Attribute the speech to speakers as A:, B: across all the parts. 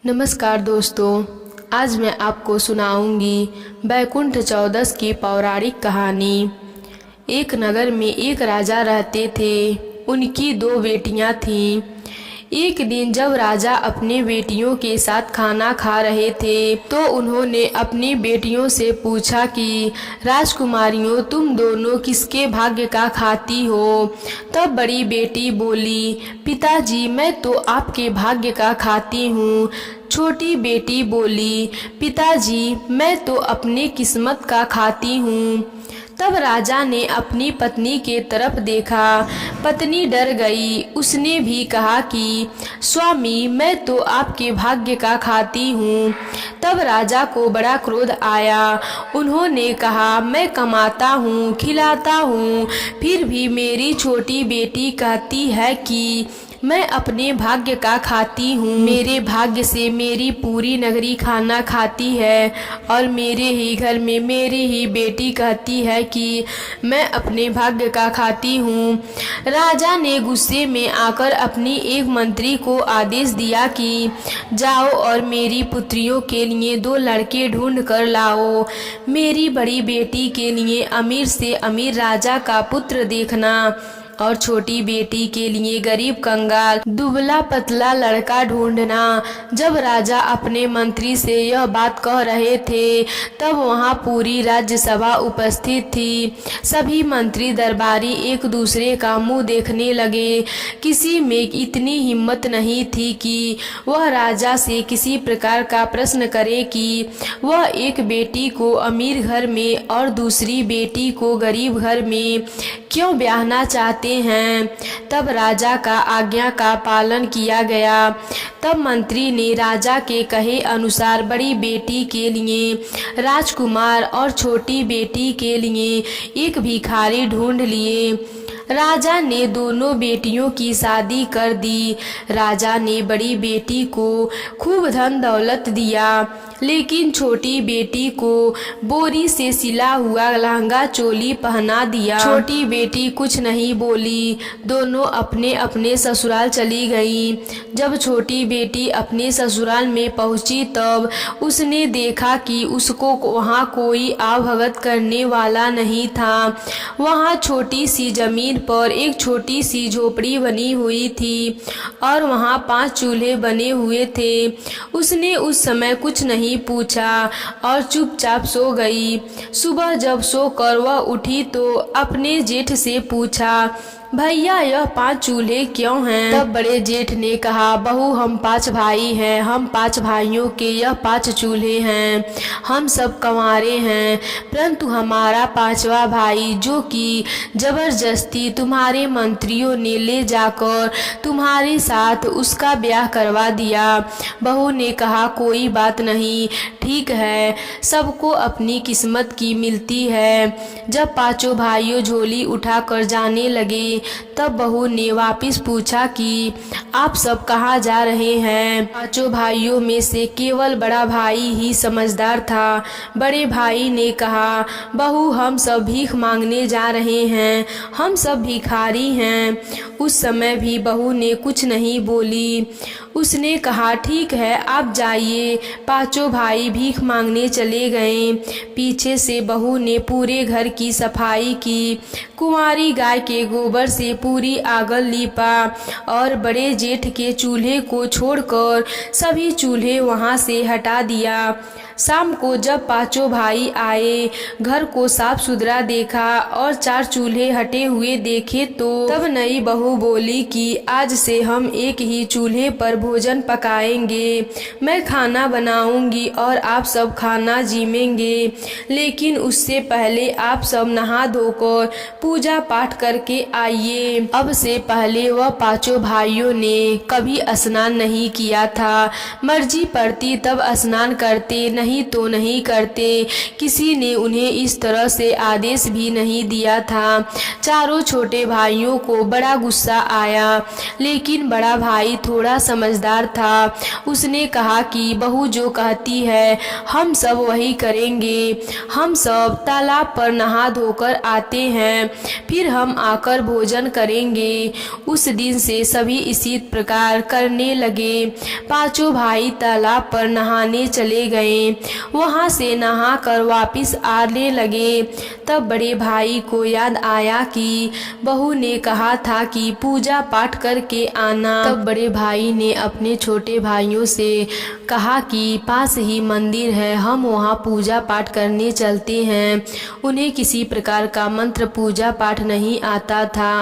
A: नमस्कार दोस्तों, आज मैं आपको सुनाऊंगी बैकुंठ चौदस की पौराणिक कहानी। एक नगर में एक राजा रहते थे। उनकी दो बेटियां थीं। एक दिन जब राजा अपने बेटियों के साथ खाना खा रहे थे तो उन्होंने अपनी बेटियों से पूछा कि राजकुमारियों, तुम दोनों किसके भाग्य का खाती हो? तब बड़ी बेटी बोली, पिताजी, मैं तो आपके भाग्य का खाती हूँ। छोटी बेटी बोली, पिताजी, मैं तो अपनी किस्मत का खाती हूँ। तब राजा ने अपनी पत्नी के तरफ देखा। पत्नी डर गई। उसने भी कहा कि स्वामी, मैं तो आपके भाग्य का खाती हूँ। तब राजा को बड़ा क्रोध आया। उन्होंने कहा, मैं कमाता हूँ, खिलाता हूँ, फिर भी मेरी छोटी बेटी कहती है कि मैं अपने भाग्य का खाती हूँ। मेरे भाग्य से मेरी पूरी नगरी खाना खाती है और मेरे ही घर में मेरी ही बेटी कहती है कि मैं अपने भाग्य का खाती हूँ। राजा ने गुस्से में आकर अपनी एक मंत्री को आदेश दिया कि जाओ और मेरी पुत्रियों के लिए 2 लड़के ढूंढ कर लाओ। मेरी बड़ी बेटी के लिए अमीर से अमीर राजा का पुत्र देखना और छोटी बेटी के लिए गरीब कंगाल दुबला पतला लड़का ढूंढना। जब राजा अपने मंत्री से यह बात कह रहे थे तब वहां पूरी राज्यसभा उपस्थित थी। सभी मंत्री दरबारी एक दूसरे का मुंह देखने लगे। किसी में इतनी हिम्मत नहीं थी कि वह राजा से किसी प्रकार का प्रश्न करे कि वह एक बेटी को अमीर घर में और दूसरी बेटी को गरीब घर में क्यों ब्याहना चाहते हैं। तब राजा का आज्ञा का पालन किया गया। तब मंत्री ने राजा के कहे अनुसार बड़ी बेटी के लिए राजकुमार और छोटी बेटी के लिए एक भिखारी ढूंढ लिए। राजा ने दोनों बेटियों की शादी कर दी। राजा ने बड़ी बेटी को खूब धन दौलत दिया, लेकिन छोटी बेटी को बोरी से सिला हुआ लहंगा चोली पहना दिया। छोटी बेटी कुछ नहीं बोली। दोनों अपने अपने ससुराल चली गईं। जब छोटी बेटी अपने ससुराल में पहुंची तब उसने देखा कि उसको वहां कोई आवभगत करने वाला नहीं था। वहां छोटी सी जमीन पर एक छोटी सी झोपड़ी बनी हुई थी और वहां 5 चूल्हे बने हुए थे। उसने उस समय कुछ नहीं पूछा और चुपचाप सो गई। सुबह जब सोकर वह उठी तो अपने जेठ से पूछा, भैया, यह 5 चूल्हे क्यों हैं? तब बड़े जेठ ने कहा, बहू, हम 5 भाई हैं। हम 5 भाइयों के यह 5 चूल्हे हैं। हम सब कंवारे हैं, परंतु हमारा 5वां भाई, जो कि जबरदस्ती तुम्हारे मंत्रियों ने ले जाकर तुम्हारे साथ उसका ब्याह करवा दिया। बहू ने कहा, कोई बात नहीं, ठीक है, सबको अपनी किस्मत की मिलती है। जब 5 भाइयों झोली उठाकर जाने लगे तब बहू ने वापस पूछा कि आप सब कहाँ जा रहे हैं? 5 भाइयों में से केवल बड़ा भाई ही समझदार था। बड़े भाई ने कहा, बहू, हम सब भीख मांगने जा रहे हैं। हम सब भिखारी हैं। उस समय भी बहू ने कुछ नहीं बोली। उसने कहा, ठीक है, आप जाइए। 5 भाई भीख मांगने चले गए। पीछे से बहू ने पूरे घर की सफाई की। कुंवारी गाय के गोबर से पूरी आंगन लीपा और बड़े जेठ के चूल्हे को छोड़कर सभी चूल्हे वहां से हटा दिया। शाम को जब 5 भाई आए, घर को साफ सुथरा देखा और 4 चूल्हे हटे हुए देखे तो तब नई बहू बोली कि आज से हम एक ही चूल्हे पर भोजन पकाएंगे। मैं खाना बनाऊंगी और आप सब खाना जीमेंगे, लेकिन उससे पहले आप सब नहा धोकर पूजा पाठ करके आइए। अब से पहले वह 5 भाइयों ने कभी स्नान नहीं किया था। मर्जी पड़ती तब स्नान करते, नहीं नहीं तो नहीं करते। किसी ने उन्हें इस तरह से आदेश भी नहीं दिया था। चारों छोटे भाइयों को बड़ा गुस्सा आया, लेकिन बड़ा भाई थोड़ा समझदार था। उसने कहा कि बहू जो कहती है हम सब वही करेंगे। हम सब तालाब पर नहा धोकर आते हैं, फिर हम आकर भोजन करेंगे। उस दिन से सभी इसी प्रकार करने लगे। पांचों भाई तालाब पर नहाने चले गए। वहां से नहाकर वापस आने लगे। तब बड़े भाई को याद आया कि बहू ने कहा था कि पूजा पाठ करके आना। तब बड़े भाई ने अपने छोटे भाइयों से कहा कि पास ही मंदिर है, हम वहां पूजा पाठ करने चलते हैं। उन्हें किसी प्रकार का मंत्र पूजा पाठ नहीं आता था।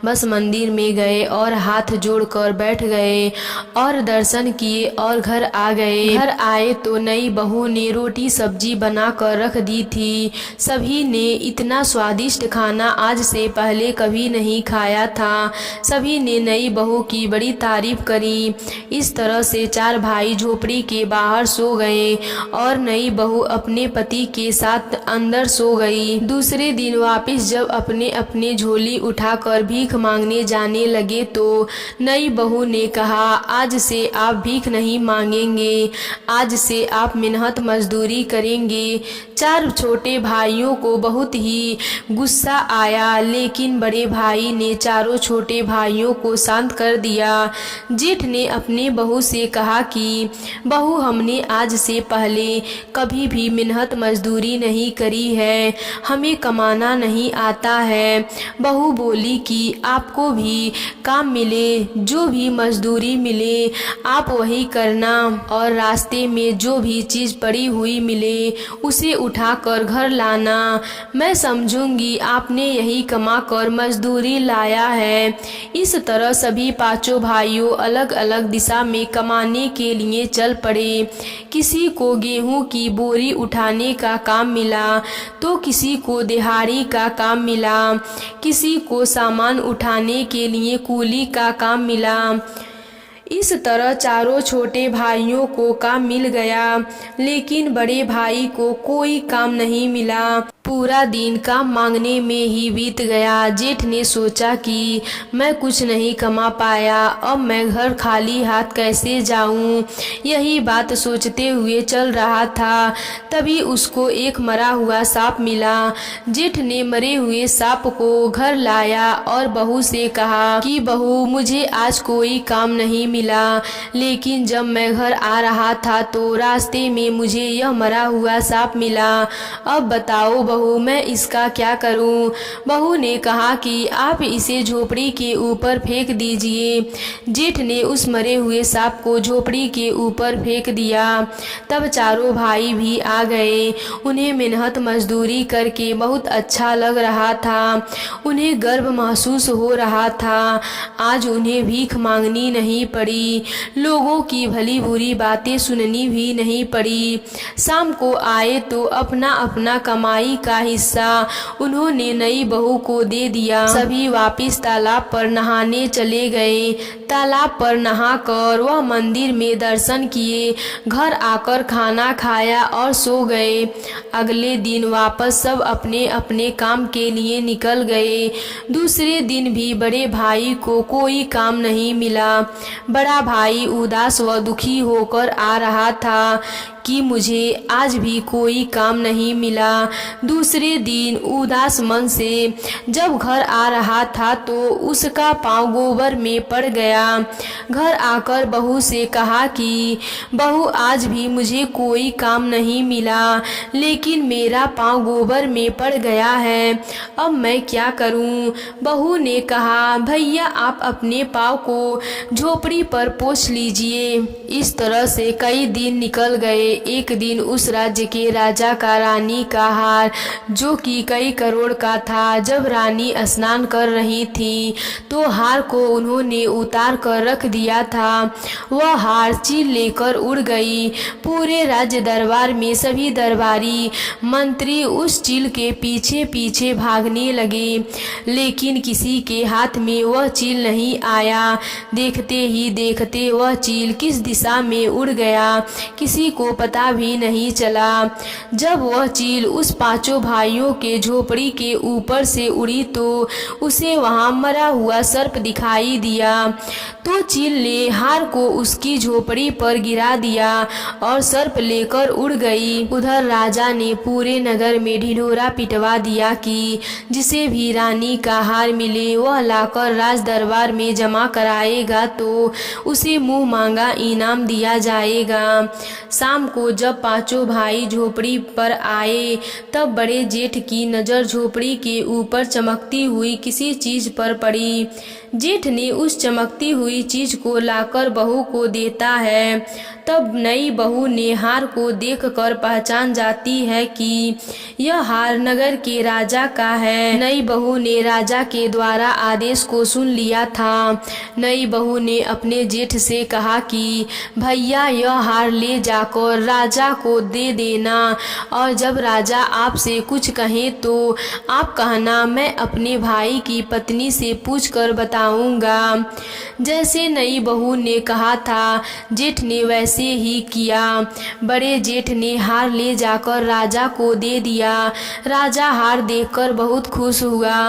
A: बस मंदिर में गए और हाथ जोड़कर बैठ गए और दर्शन किए और घर आ गए। घर आए तो नई बहू ने रोटी सब्जी बनाकर रख दी थी। सभी ने इतना स्वादिष्ट खाना आज से पहले कभी नहीं खाया था। सभी ने नई बहू की बड़ी तारीफ करी। इस तरह से चार भाई झोपड़ी के बाहर सो गए और नई बहू अपने पति के साथ अंदर सो गई। दूसरे दिन वापस जब अपने अपने झोली उठाकर भीख मांगने जाने लगे तो नई बहू ने कहा, आज से आप भीख नहीं मांगेंगे, आज से आप मेहनत मजदूरी करेंगे। चार छोटे भाइयों को बहुत ही गुस्सा आया, लेकिन बड़े भाई ने चारों छोटे भाइयों को शांत कर दिया। जेठ ने अपने बहू से कहा कि बहू, हमने आज से पहले कभी भी मेहनत मजदूरी नहीं करी है, हमें कमाना नहीं आता है। बहू बोली कि आपको भी काम मिले, जो भी मजदूरी मिले आप वही करना, और रास्ते में जो भी चीज पड़ी हुई मिले उसे उठाकर घर लाना। मैं समझूंगी आपने यही कमा कर मजदूरी लाया है। इस तरह सभी पांचों भाइयों अलग अलग दिशा में कमाने के लिए चल पड़े। किसी को गेहूं की बोरी उठाने का काम मिला तो किसी को दिहाड़ी का काम मिला, किसी को सामान उठाने के लिए कूली का काम मिला। इस तरह चारों छोटे भाइयों को काम मिल गया, लेकिन बड़े भाई को कोई काम नहीं मिला। पूरा दिन काम मांगने में ही बीत गया। जेठ ने सोचा कि मैं कुछ नहीं कमा पाया, अब मैं घर खाली हाथ कैसे जाऊं। यही बात सोचते हुए चल रहा था, तभी उसको एक मरा हुआ सांप मिला। जेठ ने मरे हुए सांप को घर लाया और बहू से कहा कि बहू, मुझे आज कोई काम नहीं मिला, लेकिन जब मैं घर आ रहा था तो रास्ते में मुझे यह मरा हुआ सांप मिला। अब बताओ बहू, मैं इसका क्या करूं। बहू ने कहा कि आप इसे झोपड़ी के ऊपर फेंक दीजिए। जेठ ने उस मरे हुए सांप को झोपड़ी के ऊपर फेंक दिया। तब चारों भाई भी आ गए। उन्हें मेहनत मजदूरी करके बहुत अच्छा लग रहा था। उन्हें गर्व महसूस हो रहा था। आज उन्हें भीख मांगनी नहीं पड़ी, लोगों की भली बुरी बातें सुननी भी नहीं पड़ी। शाम को आए तो अपना अपना कमाई का हिस्सा उन्होंने नई बहू को दे दिया। सभी वापस तालाब पर नहाने चले गए। तालाब पर नहाकर वह मंदिर में दर्शन किए, घर आकर खाना खाया और सो गए। अगले दिन वापस सब अपने अपने काम के लिए निकल गए। दूसरे दिन भी बड़े भाई को कोई काम नहीं मिला। बड़ा भाई उदास व दुखी होकर आ रहा था कि मुझे आज भी कोई काम नहीं मिला। दूसरे दिन उदास मन से जब घर आ रहा था तो उसका पांव गोबर में पड़ गया। घर आकर बहू से कहा कि बहू, आज भी मुझे कोई काम नहीं मिला, लेकिन मेरा पांव गोबर में पड़ गया है, अब मैं क्या करूं। बहू ने कहा, भैया आप अपने पांव को झोपड़ी पर पोंछ लीजिए। इस तरह से कई दिन निकल गए। एक दिन उस राज्य के राजा का रानी का हार जो कि कई करोड़ का था। जब रानी स्नान कर रही थी तो हार को उन्होंने उतार कर रख दिया था। वह हार चील लेकर उड़ गई। पूरे राज्य दरबार में सभी दरबारी मंत्री उस चील के पीछे पीछे भागने लगे, लेकिन किसी के हाथ में वह चील नहीं आया। देखते ही देखते वह चील किस दिशा में उड़ गया, किसी को पता भी नहीं चला। जब वह चील उस पांचों भाइयों के झोपड़ी के ऊपर से उड़ी तो उसे वहां मरा हुआ सर्प दिखाई दिया। तो चील ने हार को उसकी झोपड़ी पर गिरा दिया और सर्प लेकर उड़ गई। उधर राजा ने पूरे नगर में ढिढोरा पिटवा दिया कि जिसे भी रानी का हार मिले वह लाकर राज दरबार में जमा कराएगा तो उसे मुंह मांगा इनाम दिया जाएगा। शाम को जब पांचों भाई झोपड़ी पर आए तब बड़े जेठ की नज़र झोपड़ी के ऊपर चमकती हुई किसी चीज पर पड़ी। जेठ ने उस चमकती हुई चीज को लाकर बहू को देता है। तब नई बहू ने हार को देखकर पहचान जाती है कि यह हार नगर के राजा का है। नई बहू ने राजा के द्वारा आदेश को सुन लिया था। नई बहू ने अपने जेठ से कहा कि भैया यह हार ले जाकर राजा को दे देना और जब राजा आपसे कुछ कहे तो आप कहना मैं अपने भाई की पत्नी से पूछकर बताऊंगा। जैसे नई बहू ने कहा था जेठ ने वैसे ही किया। बड़े जेठ ने हार ले जाकर राजा को दे दिया। राजा हार देखकर बहुत खुश हुआ।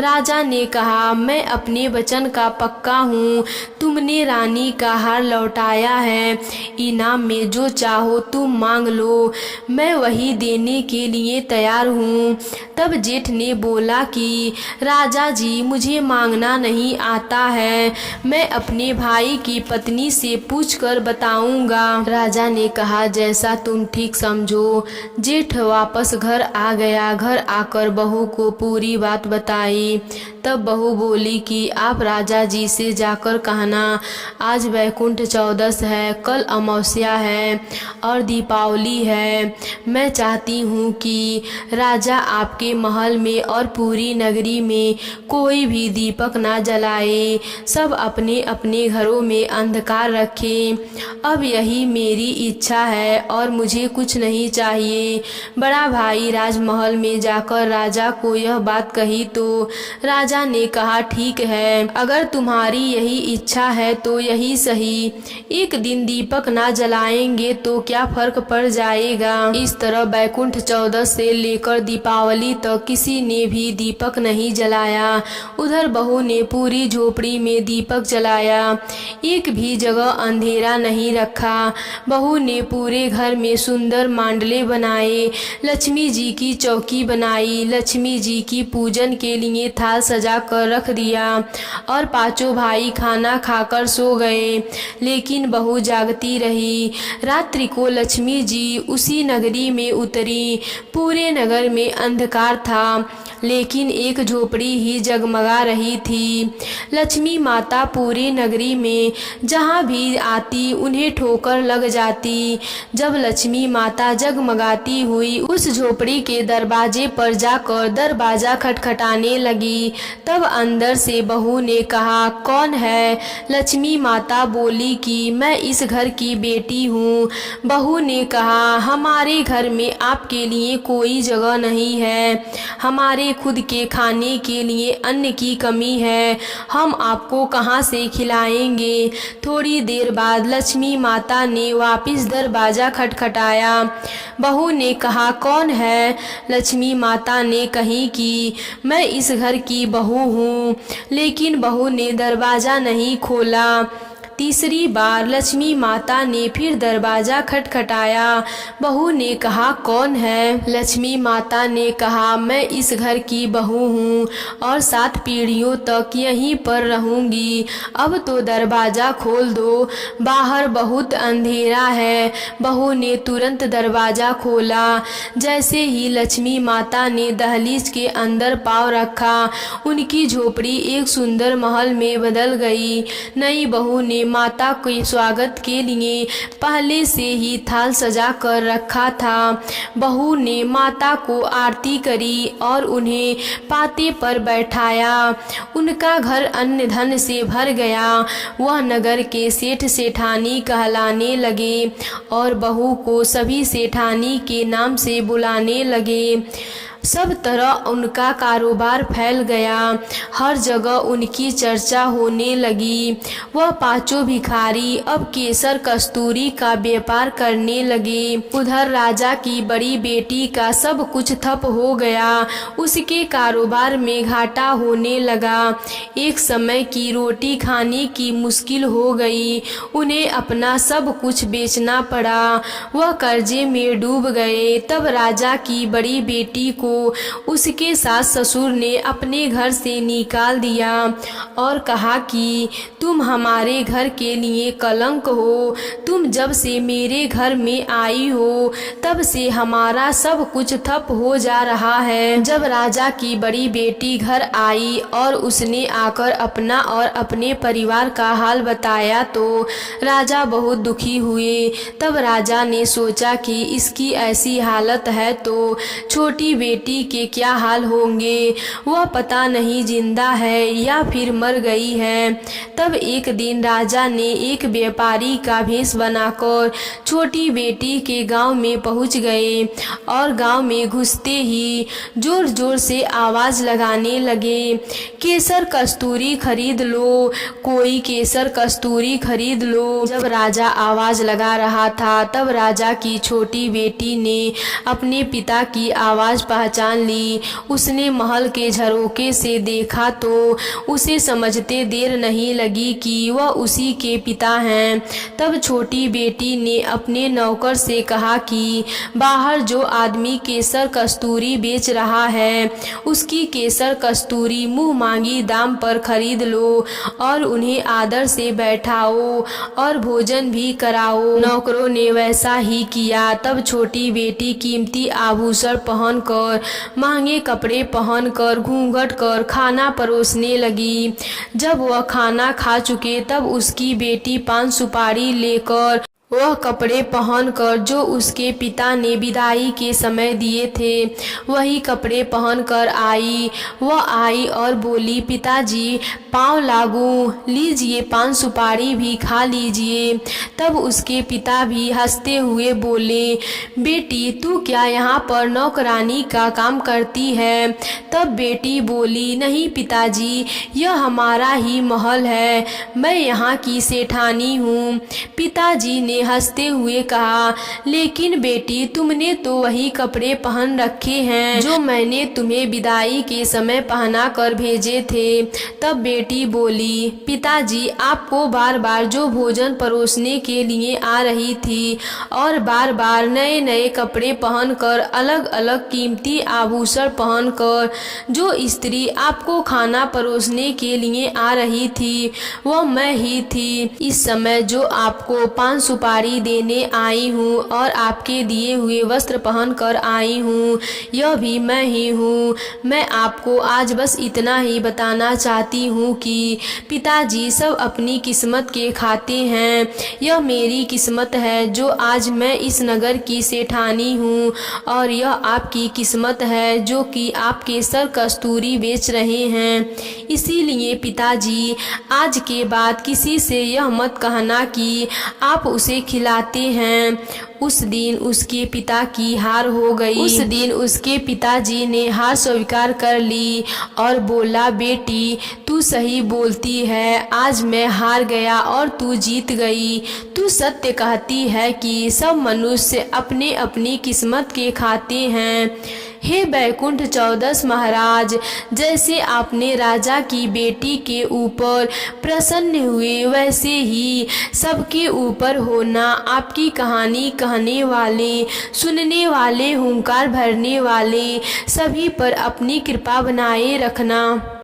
A: राजा ने कहा मैं अपने वचन का पक्का हूँ, तुमने रानी का हार लौटाया है, इनाम में जो चाहो तुम मांग लो, मैं वही देने के लिए तैयार हूँ। तब जेठ ने बोला कि राजा जी मुझे मांगना नहीं आता है, मैं अपने भाई की पत्नी से पूछकर बताऊंगा। राजा ने कहा जैसा तुम ठीक समझो। जेठ वापस घर आ गया। घर आकर बहू को पूरी बात बताई। तब बहू बोली कि आप राजा जी से जाकर कहना आज वैकुंठ चौदस है, कल अमावस्या है और दीपावली है। मैं चाहती हूँ कि राजा आपके महल में और पूरी नगरी में कोई भी दीपक ना जलाए, सब अपने अपने घरों में अंधकार रखें। अब यही मेरी इच्छा है और मुझे कुछ नहीं चाहिए। बड़ा भाई राजमहल में जाकर राजा को यह बात कही तो राजा ने कहा ठीक है, अगर तुम्हारी यही इच्छा है तो यही सही। एक दिन दीपक ना जलाएंगे तो क्या फर्क पड़ जाएगा। इस तरह बैकुंठ चौदस से लेकर दीपावली तक किसी ने भी दीपक नहीं जलाया। उधर बहू ने पूरी झोपड़ी में दीपक जलाया, एक भी जगह अंधेरा नहीं रखा। बहू ने पूरे घर में सुंदर मांडले बनाए, लक्ष्मी जी की चौकी बनाई, लक्ष्मी जी की पूजन के लिए थाल सजा कर रख दिया और पांचों भाई खाना खाकर सो गए, लेकिन बहू जागती रही। रात्रि को लक्ष्मी जी उसी नगरी में उतरी। पूरे नगर में अंधकार था, लेकिन एक झोपड़ी ही जगमगा रही थी। लक्ष्मी माता पूरी नगरी में जहाँ भी आती उन्हें ठोकर लग जाती। जब लक्ष्मी माता जगमगाती हुई उस झोपड़ी के दरवाजे पर जाकर दरवाजा खटखटाने लगी, तब अंदर से बहू ने कहा कौन है। लक्ष्मी माता बोली कि मैं इस घर की बेटी हूँ। बहू ने कहा हमारे घर में आपके लिए कोई जगह नहीं है, हमारे खुद के खाने के लिए अन्न की कमी है, हम आपको कहाँ से खिलाएंगे। थोड़ी देर बाद लक्ष्मी माता ने वापस दरवाजा खटखटाया। बहू ने कहा कौन है। लक्ष्मी माता ने कही कि मैं इस घर की बहू हूँ, लेकिन बहू ने दरवाजा नहीं खोला। तीसरी बार लक्ष्मी माता ने फिर दरवाजा खटखटाया। बहू ने कहा कौन है। लक्ष्मी माता ने कहा मैं इस घर की बहू हूँ और 7 पीढ़ियों तक यहीं पर रहूँगी, अब तो दरवाजा खोल दो, बाहर बहुत अंधेरा है। बहू ने तुरंत दरवाजा खोला। जैसे ही लक्ष्मी माता ने दहलीज के अंदर पाँव रखा, उनकी झोपड़ी एक सुंदर महल में बदल गई। नई बहू ने माता के स्वागत के लिए पहले से ही थाल सजा कर रखा था। बहू ने माता को आरती करी और उन्हें पाते पर बैठाया। उनका घर अन्न धन से भर गया। वह नगर के सेठ सेठानी कहलाने लगे और बहू को सभी सेठानी के नाम से बुलाने लगे। सब तरह उनका कारोबार फैल गया। हर जगह उनकी चर्चा होने लगी। वह पांचों भिखारी अब केसर कस्तूरी का व्यापार करने लगे। उधर राजा की बड़ी बेटी का सब कुछ ठप हो गया। उसके कारोबार में घाटा होने लगा। एक समय की रोटी खाने की मुश्किल हो गई। उन्हें अपना सब कुछ बेचना पड़ा। वह कर्जे में डूब गए। तब राजा की बड़ी बेटी को उसके सास ससुर ने अपने घर से निकाल दिया और कहा कि तुम हमारे घर के लिए कलंक हो। तुम जब से मेरे घर में आई हो तब से हमारा सब कुछ ठप हो जा रहा है। जब राजा की बड़ी बेटी घर आई और उसने आकर अपना और अपने परिवार का हाल बताया तो राजा बहुत दुखी हुए। तब राजा ने सोचा कि इसकी ऐसी हालत है तो छोटी बेटी के क्या हाल होंगे। वह पता नहीं जिंदा है या फिर मर गई है। तब एक दिन राजा ने एक व्यापारी का भेष बनाकर छोटी बेटी के गांव में पहुंच गए और गांव में घुसते ही जोर जोर से आवाज लगाने लगे, केसर कस्तूरी खरीद लो, कोई केसर कस्तूरी खरीद लो। जब राजा आवाज लगा रहा था तब राजा की छोटी बेटी ने अपने पिता की आवाज पहचान ली। उसने महल के झरोके से देखा तो उसे समझते देर नहीं लगी कि वह उसी के पिता हैं। तब छोटी बेटी ने अपने नौकर से कहा कि बाहर जो आदमी केसर कस्तूरी बेच रहा है उसकी केसर कस्तूरी मुंह मांगी दाम पर खरीद लो और उन्हें आदर से बैठाओ और भोजन भी कराओ। नौकरों ने वैसा ही किया। तब छोटी बेटी कीमती आभूषण पहनकर महंगे कपड़े पहनकर घूंघट कर खाना परोसने लगी। जब वह खाना खा चुके तब उसकी बेटी पान सुपारी लेकर वह कपड़े पहनकर जो उसके पिता ने विदाई के समय दिए थे वही कपड़े पहनकर आई। वह आई और बोली, पिताजी पाँव लागू, लीजिए पान सुपारी भी खा लीजिए। तब उसके पिता भी हंसते हुए बोले, बेटी तू क्या यहाँ पर नौकरानी का काम करती है? तब बेटी बोली, नहीं पिताजी, यह हमारा ही महल है, मैं यहाँ की सेठानी हूँ। पिताजी ने हंसते हुए कहा, लेकिन बेटी तुमने तो वही कपड़े पहन रखे हैं जो मैंने तुम्हें विदाई के समय पहना कर भेजे थे। तब बेटी बोली, पिताजी आपको बार बार जो भोजन परोसने के लिए आ रही थी और बार बार नए नए कपड़े पहनकर अलग अलग कीमती आभूषण पहनकर जो स्त्री आपको खाना परोसने के लिए आ रही थी वह मैं ही थी। इस समय जो आपको पान सुपारी देने आई हूँ और आपके दिए हुए वस्त्र पहनकर आई हूँ यह भी मैं ही हूँ। मैं आपको आज बस इतना ही बताना चाहती हूँ कि पिताजी सब अपनी किस्मत के खाते हैं। यह मेरी किस्मत है जो आज मैं इस नगर की सेठानी हूँ और यह आपकी किस्मत है जो कि आप केसर कस्तूरी बेच रहे हैं। इसीलिए पिताजी आज के बाद किसी से यह मत कहना कि आप उसे खिलाते हैं। उस दिन उसके पिता की हार हो गई। उस दिन उसके पिताजी ने हार स्वीकार कर ली और बोला, बेटी तू सही बोलती है, आज मैं हार गया और तू जीत गई। तू सत्य कहती है कि सब मनुष्य अपने अपनी किस्मत के खाते हैं। हे बैकुंठ चौदस महाराज, जैसे आपने राजा की बेटी के ऊपर प्रसन्न हुए वैसे ही सबके ऊपर होना। आपकी कहानी कहने वाले, सुनने वाले, हुंकार भरने वाले सभी पर अपनी कृपा बनाए रखना।